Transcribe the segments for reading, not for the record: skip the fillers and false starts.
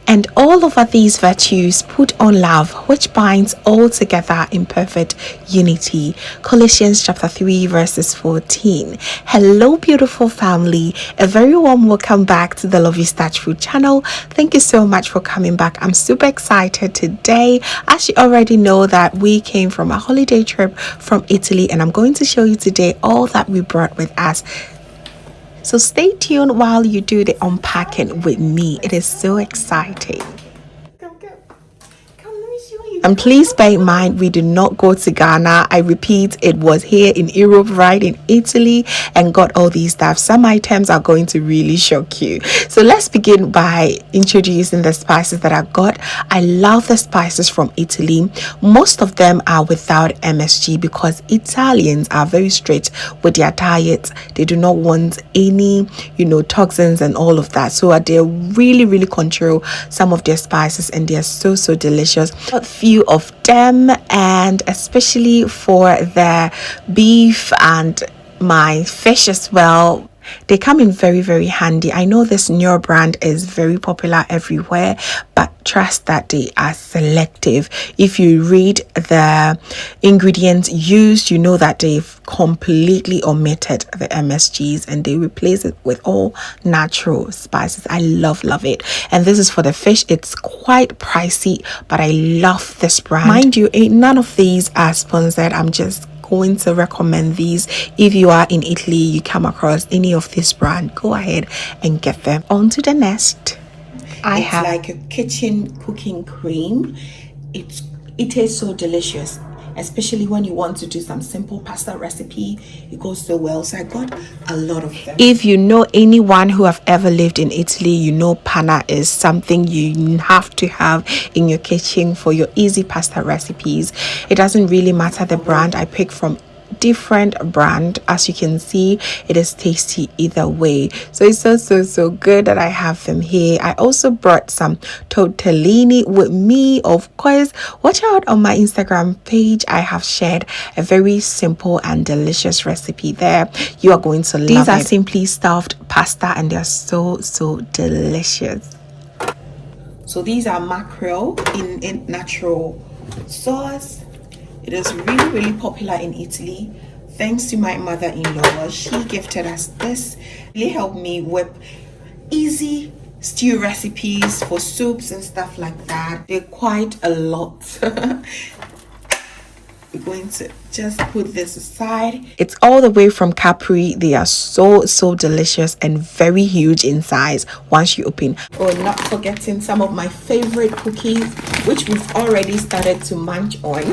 And all over these virtues put on love, which binds all together in perfect unity. Colossians chapter 3 verses 14. Hello beautiful family, a very warm welcome back to the Lovystouch food channel. Thank you so much for coming back. I'm super excited today. As you already know that we came from a holiday trip from Italy, and I'm going to show you today all that we brought with us. So stay tuned while you do the unpacking with me. It is so exciting. And please bear in mind, we did not go to Ghana. I repeat, it was here in Europe, right in Italy, and got all these stuff. Some items are going to really shock you. So let's begin by introducing the spices that I got. I love the spices from Italy. Most of them are without MSG because Italians are very strict with their diet. They do not want any, toxins and all of that. So they really control some of their spices, and they are so delicious. A few of them, and especially for the beef and my fish as well, they come in very handy. I know this new brand is very popular everywhere, but trust that they are selective. If you read the ingredients used, you know that they've completely omitted the MSGs and they replace it with all natural spices. I love it. And this is for the fish. It's quite pricey, but I love this brand. Mind you, none of these are sponsored. I'm just going to recommend these. If you are in Italy, you come across any of this brand, go ahead and get them. On to the next. I have like a kitchen cooking cream. It is so delicious, especially when you want to do some simple pasta recipe. It goes so well. So I got a lot of them. If you know anyone who have ever lived in Italy, you know panna is something you have to have in your kitchen for your easy pasta recipes. It doesn't really matter the brand. I pick from different brand. As you can see, it is tasty either way. So it's so good that I have them here. I also brought some tortellini with me. Of course, watch out on my Instagram page. I have shared a very simple and delicious recipe there. You are going to love it. These are simply stuffed pasta, and they are so delicious. So these are mackerel in natural sauce. It is really popular in Italy. Thanks to my mother-in-law, she gifted us this. Really helped me with easy stew recipes for soups and stuff like that. They're quite a lot. We're going to just put this aside. It's all the way from Capri. They are so delicious and very huge in size once you open. Oh, not forgetting some of my favorite cookies, which we've already started to munch on.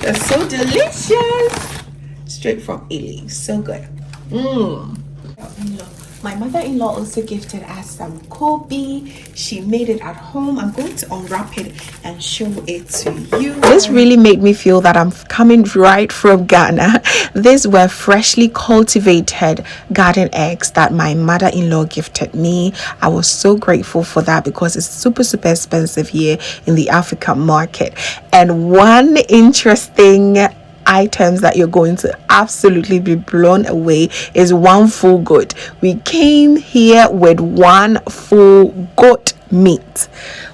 They're so delicious. Straight from Italy. So good. My mother-in-law also gifted us some Kobe. She made it at home. I'm going to unwrap it and show it to you. This really made me feel that I'm coming right from Ghana. These were freshly cultivated garden eggs that my mother-in-law gifted me. I was so grateful for that because it's super expensive here in the African market. And one interesting items that you're going to absolutely be blown away is one full goat. We came here with one full goat meat,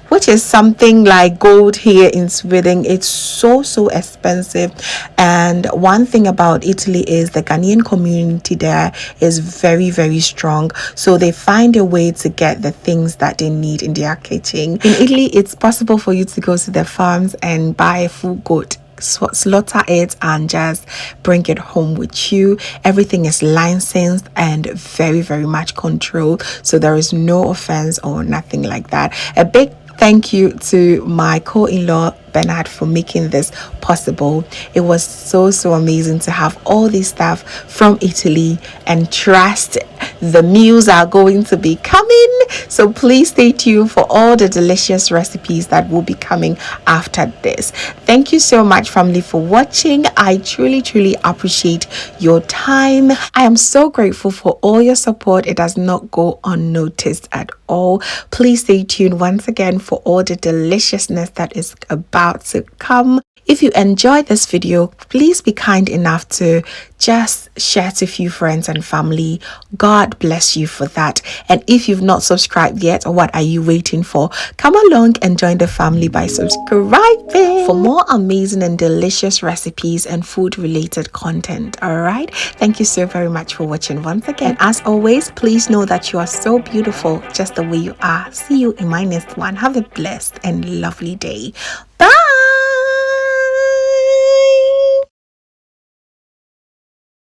which is something like gold here in Sweden. It's so expensive. And one thing about Italy is the Ghanaian community there is very strong, so they find a way to get the things that they need in their kitchen. In Italy, it's possible for you to go to the farms and buy a full goat, slaughter it, and just bring it home with you. Everything is licensed and very much controlled, so there is no offense or nothing like that. A big thank you to my co-in-law Bernard for making this possible. It was so amazing to have all this stuff from Italy, and trust the meals are going to be coming. So please stay tuned for all the delicious recipes that will be coming after this. Thank you so much, family, for watching. I truly appreciate your time. I am so grateful for all your support. It does not go unnoticed at all. Please stay tuned once again for all the deliciousness that is about to come. If you enjoyed this video, please be kind enough to just share to a few friends and family. God bless you for that. And if you've not subscribed yet, what are you waiting for? Come along and join the family by subscribing for more amazing and delicious recipes and food related content. All right, thank you so very much for watching once again. And as always, please know that you are so beautiful just the way you are. See you in my next one. Have a blessed and lovely day. Bye.